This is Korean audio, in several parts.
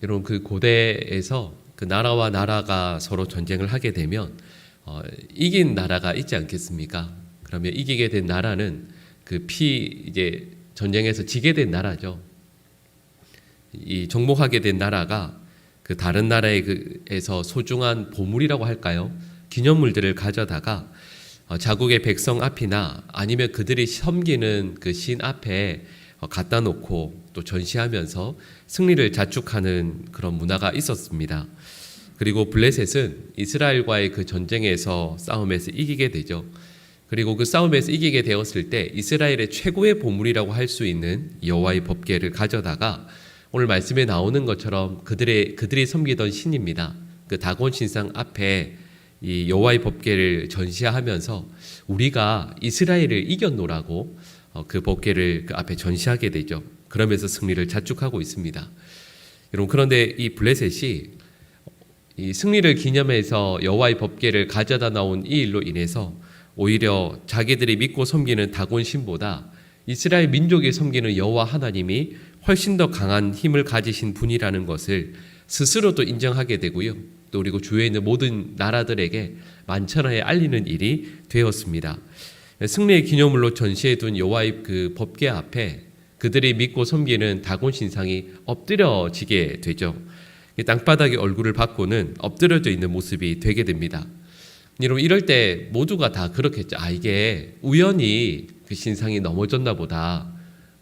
여러분 그 고대에서 그 나라와 나라가 서로 전쟁을 하게 되면 이긴 나라가 있지 않겠습니까? 그러면 이기게 된 나라는 이제 전쟁에서 지게 된 나라죠. 이 정복하게 된 나라가 그 다른 나라에서 소중한 보물이라고 할까요? 기념물들을 가져다가 자국의 백성 앞이나 아니면 그들이 섬기는 그 신 앞에 갖다 놓고 또 전시하면서 승리를 자축하는 그런 문화가 있었습니다. 그리고 블레셋은 이스라엘과의 그 전쟁에서 싸움에서 이기게 되죠. 그리고 그 싸움에서 이기게 되었을 때 이스라엘의 최고의 보물이라고 할 수 있는 여호와의 법궤를 가져다가 오늘 말씀에 나오는 것처럼 그들이 섬기던 신입니다. 그 다곤 신상 앞에 이 여호와의 법궤를 전시하면서 우리가 이스라엘을 이겼노라고 그 법궤를 그 앞에 전시하게 되죠. 그러면서 승리를 자축하고 있습니다. 여러분 그런데 이 블레셋이 이 승리를 기념해서 여호와의 법궤를 가져다 나온 이 일로 인해서 오히려 자기들이 믿고 섬기는 다곤 신보다 이스라엘 민족이 섬기는 여호와 하나님이 훨씬 더 강한 힘을 가지신 분이라는 것을 스스로도 인정하게 되고요. 또 그리고 주위에 있는 모든 나라들에게 만천하에 알리는 일이 되었습니다. 승리의 기념물로 전시해둔 여호와의 그 법궤 앞에 그들이 믿고 섬기는 다곤 신상이 엎드려지게 되죠. 땅바닥에 얼굴을 받고는 엎드려져 있는 모습이 되게 됩니다. 여러분 이럴 때 모두가 다 그렇겠죠. 이게 우연히 그 신상이 넘어졌나 보다.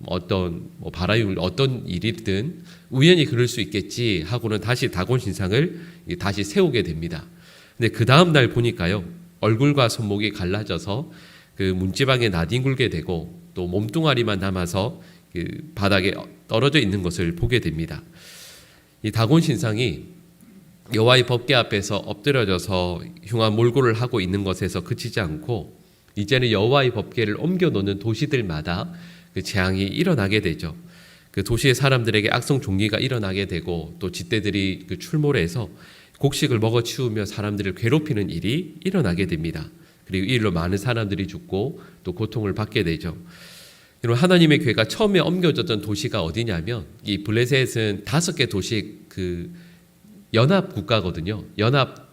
어떤 바람이 어떤 일이든 우연히 그럴 수 있겠지 하고는 다시 다곤 신상을 다시 세우게 됩니다. 근데 그 다음 날 보니까요. 얼굴과 손목이 갈라져서 그 문지방에 나뒹굴게 되고 또 몸뚱아리만 남아서 그 바닥에 떨어져 있는 것을 보게 됩니다. 이 다곤 신상이 여호와의 법궤 앞에서 엎드려져서 흉한 몰골을 하고 있는 것에서 그치지 않고 이제는 여호와의 법궤를 옮겨 놓는 도시들마다 그 재앙이 일어나게 되죠. 그 도시의 사람들에게 악성 종기가 일어나게 되고 또 쥐떼들이 그 출몰해서 곡식을 먹어치우며 사람들을 괴롭히는 일이 일어나게 됩니다. 그리고 이 일로 많은 사람들이 죽고 또 고통을 받게 되죠. 하나님의 궤가 처음에 옮겨졌던 도시가 어디냐면 이 블레셋은 5개 도시 그 연합 국가거든요. 연합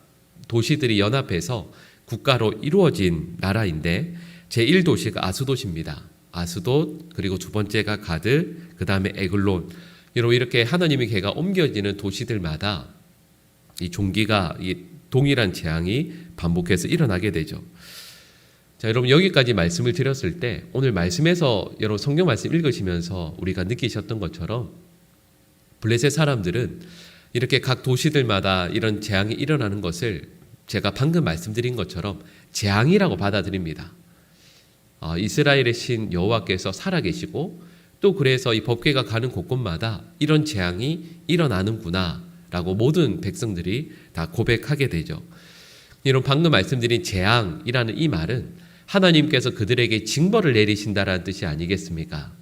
도시들이 연합해서 국가로 이루어진 나라인데 제1도시가 아스돗입니다. 아스돗 그리고 두 번째가 가드 그 다음에 에글론. 이렇게 하나님의 궤가 옮겨지는 도시들마다 이 종기가 이 동일한 재앙이 반복해서 일어나게 되죠. 자, 여러분 여기까지 말씀을 드렸을 때 오늘 말씀에서 여러분 성경 말씀 읽으시면서 우리가 느끼셨던 것처럼 블레셋 사람들은 이렇게 각 도시들마다 이런 재앙이 일어나는 것을 제가 방금 말씀드린 것처럼 재앙이라고 받아들입니다. 이스라엘의 신 여호와께서 살아계시고 또 그래서 이 법궤가 가는 곳곳마다 이런 재앙이 일어나는구나 라고 모든 백성들이 다 고백하게 되죠. 이런 방금 말씀드린 재앙이라는 이 말은 하나님께서 그들에게 징벌을 내리신다라는 뜻이 아니겠습니까?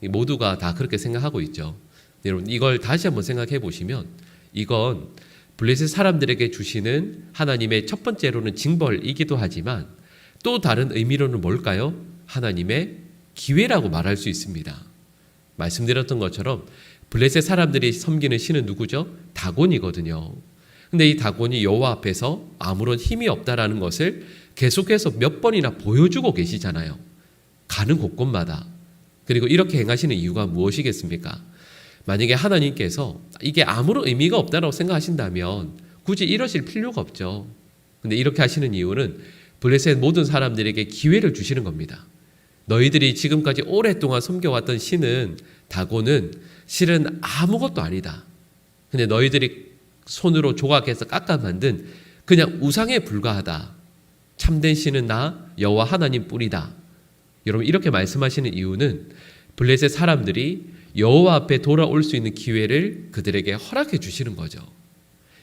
모두가 다 그렇게 생각하고 있죠. 여러분 이걸 다시 한번 생각해 보시면 이건 블레셋 사람들에게 주시는 하나님의 첫 번째로는 징벌이기도 하지만 또 다른 의미로는 뭘까요? 하나님의 기회라고 말할 수 있습니다. 말씀드렸던 것처럼 블레셋 사람들이 섬기는 신은 누구죠? 다곤이거든요. 근데 이 다곤이 여호와 앞에서 아무런 힘이 없다라는 것을 계속해서 몇 번이나 보여주고 계시잖아요. 가는 곳곳마다. 그리고 이렇게 행하시는 이유가 무엇이겠습니까? 만약에 하나님께서 이게 아무런 의미가 없다고 생각하신다면 굳이 이러실 필요가 없죠. 근데 이렇게 하시는 이유는 블레셋 모든 사람들에게 기회를 주시는 겁니다. 너희들이 지금까지 오랫동안 섬겨왔던 신은 다곤은 실은 아무것도 아니다. 근데 너희들이 손으로 조각해서 깎아 만든 그냥 우상에 불과하다. 참된 신은 나 여호와 하나님뿐이다. 여러분 이렇게 말씀하시는 이유는 블레셋 사람들이 여호와 앞에 돌아올 수 있는 기회를 그들에게 허락해 주시는 거죠.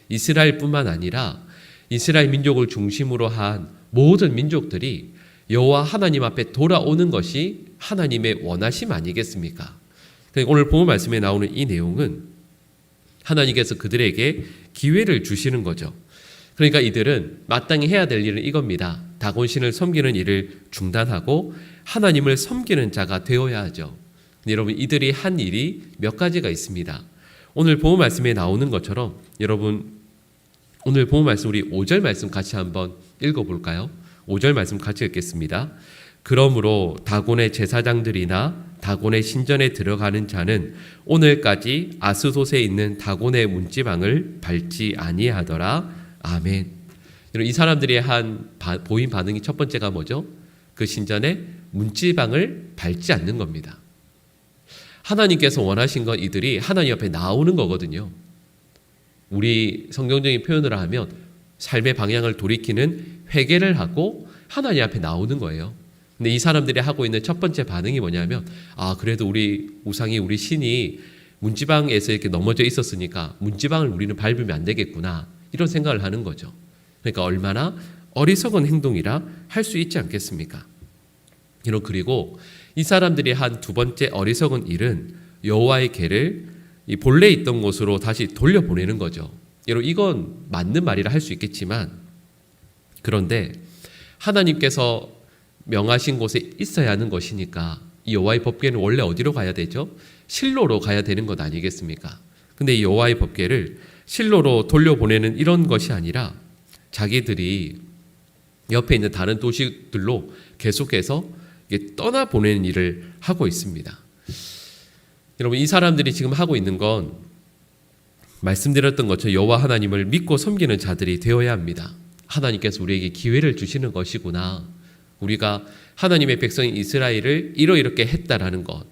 이스라엘뿐만 아니라 이스라엘 민족을 중심으로 한 모든 민족들이 여호와 하나님 앞에 돌아오는 것이 하나님의 원하심 아니겠습니까? 오늘 본문 말씀에 나오는 이 내용은 하나님께서 그들에게 기회를 주시는 거죠. 그러니까 이들은 마땅히 해야 될 일은 이겁니다. 다곤신을 섬기는 일을 중단하고 하나님을 섬기는 자가 되어야 하죠. 여러분 이들이 한 일이 몇 가지가 있습니다. 오늘 본문 말씀에 나오는 것처럼 여러분 오늘 본문 말씀 우리 5절 말씀 같이 한번 읽어볼까요? 5절 말씀 같이 읽겠습니다. 그러므로 다곤의 제사장들이나 다곤의 신전에 들어가는 자는 오늘까지 아스돗에 있는 다곤의 문지방을 밟지 아니하더라. 아멘. 이 사람들이 보인 반응이 첫 번째가 뭐죠? 그 신전에 문지방을 밟지 않는 겁니다. 하나님께서 원하신 건 이들이 하나님 앞에 나오는 거거든요. 우리 성경적인 표현으로 하면 삶의 방향을 돌이키는 회개를 하고 하나님 앞에 나오는 거예요. 근데 이 사람들이 하고 있는 첫 번째 반응이 뭐냐면 그래도 우리 우상이 우리 신이 문지방에서 이렇게 넘어져 있었으니까 문지방을 우리는 밟으면 안 되겠구나 이런 생각을 하는 거죠. 그러니까 얼마나 어리석은 행동이라 할 수 있지 않겠습니까? 그리고 이 사람들이 한 두 번째 어리석은 일은 여호와의 궤를 이 본래 있던 곳으로 다시 돌려보내는 거죠. 여러분 이건 맞는 말이라 할 수 있겠지만 그런데 하나님께서 명하신 곳에 있어야 하는 것이니까 이 여호와의 법궤는 원래 어디로 가야 되죠? 실로로 가야 되는 것 아니겠습니까? 근데 이 여호와의 법궤를 실로로 돌려보내는 이런 것이 아니라 자기들이 옆에 있는 다른 도시들로 계속해서 떠나보내는 일을 하고 있습니다. 여러분 이 사람들이 지금 하고 있는 건 말씀드렸던 것처럼 여호와 하나님을 믿고 섬기는 자들이 되어야 합니다. 하나님께서 우리에게 기회를 주시는 것이구나. 우리가 하나님의 백성인 이스라엘을 이렇게 했다라는 것,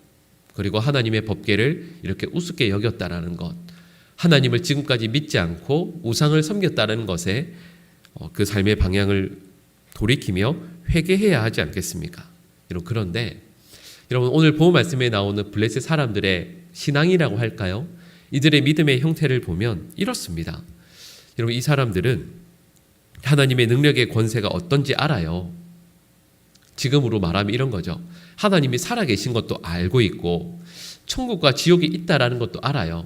그리고 하나님의 법궤를 이렇게 우습게 여겼다라는 것, 하나님을 지금까지 믿지 않고 우상을 섬겼다는 것에 그 삶의 방향을 돌이키며 회개해야 하지 않겠습니까? 그런데 여러분 오늘 본문 말씀에 나오는 블레셋 사람들의 신앙이라고 할까요? 이들의 믿음의 형태를 보면 이렇습니다. 여러분 이 사람들은 하나님의 능력의 권세가 어떤지 알아요. 지금으로 말하면 이런 거죠. 하나님이 살아계신 것도 알고 있고 천국과 지옥이 있다라는 것도 알아요.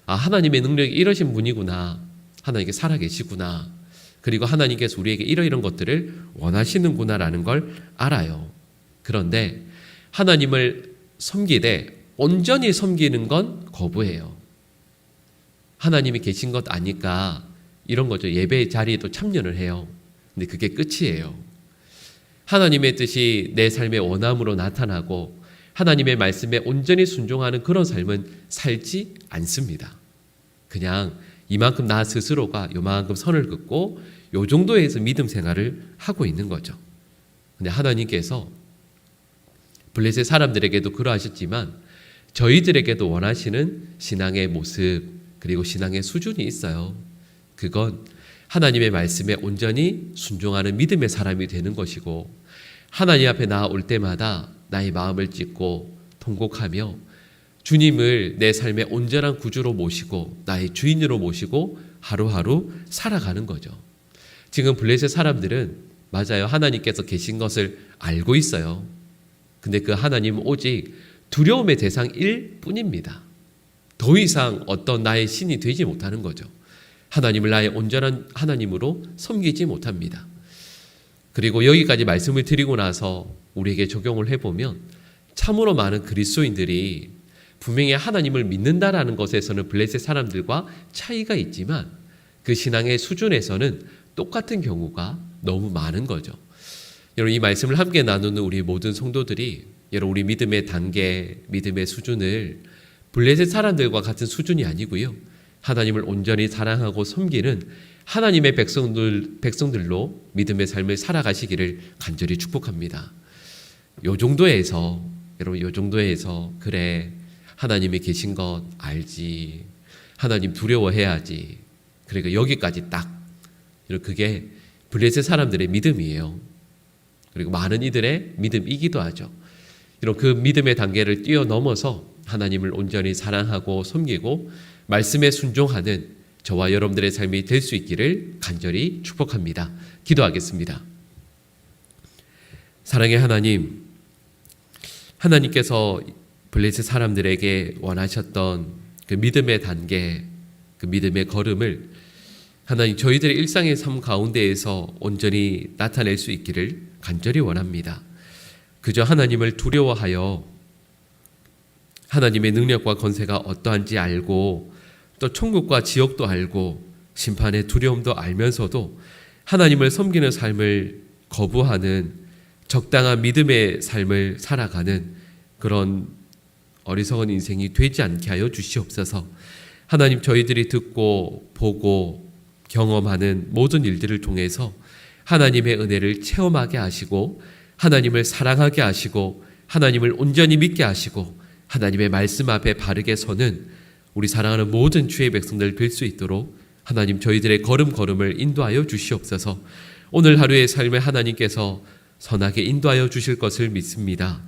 하나님의 능력이 이러신 분이구나. 하나님께 살아계시구나. 그리고 하나님께서 우리에게 이런 것들을 원하시는구나라는 걸 알아요. 그런데 하나님을 섬기되 온전히 섬기는 건 거부해요. 하나님이 계신 것 아니까 이런 거죠. 예배 자리에도 참여를 해요. 근데 그게 끝이에요. 하나님의 뜻이 내 삶의 원함으로 나타나고 하나님의 말씀에 온전히 순종하는 그런 삶은 살지 않습니다. 그냥 이만큼 나 스스로가 요만큼 선을 긋고 요 정도에서 믿음 생활을 하고 있는 거죠. 근데 하나님께서 블레셋 사람들에게도 그러하셨지만 저희들에게도 원하시는 신앙의 모습 그리고 신앙의 수준이 있어요. 그건 하나님의 말씀에 온전히 순종하는 믿음의 사람이 되는 것이고 하나님 앞에 나아올 때마다 나의 마음을 찢고 통곡하며 주님을 내 삶의 온전한 구주로 모시고 나의 주인으로 모시고 하루하루 살아가는 거죠. 지금 블레셋 사람들은 맞아요. 하나님께서 계신 것을 알고 있어요. 근데 그 하나님은 오직 두려움의 대상일 뿐입니다. 더 이상 어떤 나의 신이 되지 못하는 거죠. 하나님을 나의 온전한 하나님으로 섬기지 못합니다. 그리고 여기까지 말씀을 드리고 나서 우리에게 적용을 해보면 참으로 많은 그리스도인들이 분명히 하나님을 믿는다라는 것에서는 블레셋 사람들과 차이가 있지만 그 신앙의 수준에서는 똑같은 경우가 너무 많은 거죠. 여러분 이 말씀을 함께 나누는 우리 모든 성도들이 여러분 우리 믿음의 단계, 믿음의 수준을 블레셋 사람들과 같은 수준이 아니고요. 하나님을 온전히 사랑하고 섬기는 하나님의 백성들로 믿음의 삶을 살아가시기를 간절히 축복합니다. 요 정도에서 여러분 요 정도에서 그래 하나님이 계신 것 알지. 하나님 두려워해야지. 그러니까 여기까지 딱 그게 블레셋 사람들의 믿음이에요. 그리고 많은 이들의 믿음이기도 하죠. 이런 그 믿음의 단계를 뛰어넘어서 하나님을 온전히 사랑하고 섬기고 말씀에 순종하는 저와 여러분들의 삶이 될 수 있기를 간절히 축복합니다. 기도하겠습니다. 사랑의 하나님, 하나님께서 블레셋 사람들에게 원하셨던 그 믿음의 단계, 그 믿음의 걸음을 하나님 저희들의 일상의 삶 가운데에서 온전히 나타낼 수 있기를 간절히 원합니다. 그저 하나님을 두려워하여 하나님의 능력과 권세가 어떠한지 알고 또 천국과 지옥도 알고 심판의 두려움도 알면서도 하나님을 섬기는 삶을 거부하는 적당한 믿음의 삶을 살아가는 그런 어리석은 인생이 되지 않게 하여 주시옵소서. 하나님, 저희들이 듣고 보고 경험하는 모든 일들을 통해서 하나님의 은혜를 체험하게 하시고 하나님을 사랑하게 하시고 하나님을 온전히 믿게 하시고 하나님의 말씀 앞에 바르게 서는 우리 사랑하는 모든 주의 백성들 될 수 있도록 하나님, 저희들의 걸음걸음을 인도하여 주시옵소서. 오늘 하루의 삶을 하나님께서 선하게 인도하여 주실 것을 믿습니다.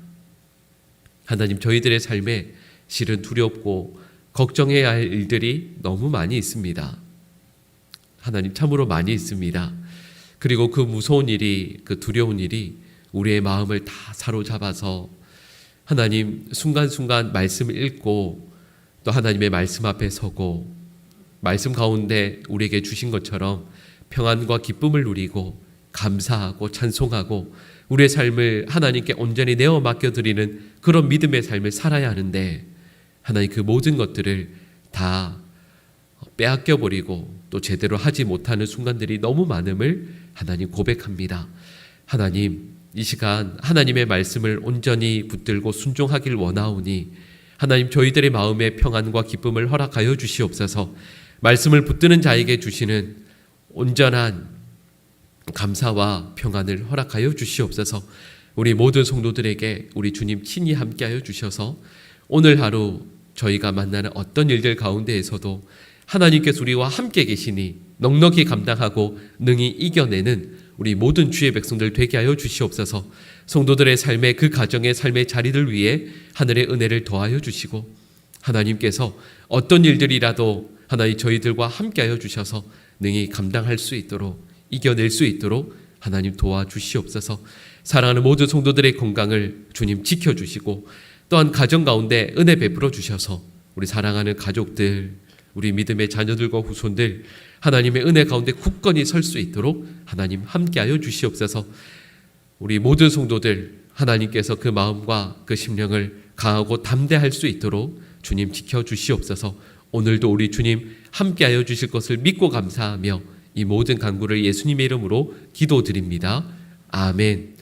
하나님, 저희들의 삶에 실은 두렵고 걱정해야 할 일들이 너무 많이 있습니다. 하나님, 참으로 많이 있습니다. 그리고 그 무서운 일이, 그 두려운 일이 우리의 마음을 다 사로잡아서 하나님, 순간순간 말씀을 읽고 또 하나님의 말씀 앞에 서고 말씀 가운데 우리에게 주신 것처럼 평안과 기쁨을 누리고 감사하고 찬송하고 우리의 삶을 하나님께 온전히 내어 맡겨드리는 그런 믿음의 삶을 살아야 하는데, 하나님, 그 모든 것들을 다 빼앗겨버리고 또 제대로 하지 못하는 순간들이 너무 많음을 하나님 고백합니다. 하나님, 이 시간 하나님의 말씀을 온전히 붙들고 순종하길 원하오니 하나님, 저희들의 마음의 평안과 기쁨을 허락하여 주시옵소서. 말씀을 붙드는 자에게 주시는 온전한 감사와 평안을 허락하여 주시옵소서. 우리 모든 성도들에게 우리 주님 친히 함께하여 주셔서 오늘 하루 저희가 만나는 어떤 일들 가운데에서도 하나님께서 우리와 함께 계시니 넉넉히 감당하고 능히 이겨내는 우리 모든 주의 백성들 되게 하여 주시옵소서. 성도들의 삶의 그 가정의 삶의 자리를 위해 하늘의 은혜를 더하여 주시고 하나님께서 어떤 일들이라도 하나님 저희들과 함께하여 주셔서 능히 감당할 수 있도록 이겨낼 수 있도록 하나님 도와주시옵소서. 사랑하는 모든 성도들의 건강을 주님 지켜주시고 또한 가정 가운데 은혜 베풀어 주셔서 우리 사랑하는 가족들, 우리 믿음의 자녀들과 후손들 하나님의 은혜 가운데 굳건히 설 수 있도록 하나님 함께하여 주시옵소서. 우리 모든 성도들 하나님께서 그 마음과 그 심령을 강하고 담대할 수 있도록 주님 지켜주시옵소서. 오늘도 우리 주님 함께하여 주실 것을 믿고 감사하며 이 모든 간구를 예수님의 이름으로 기도드립니다. 아멘.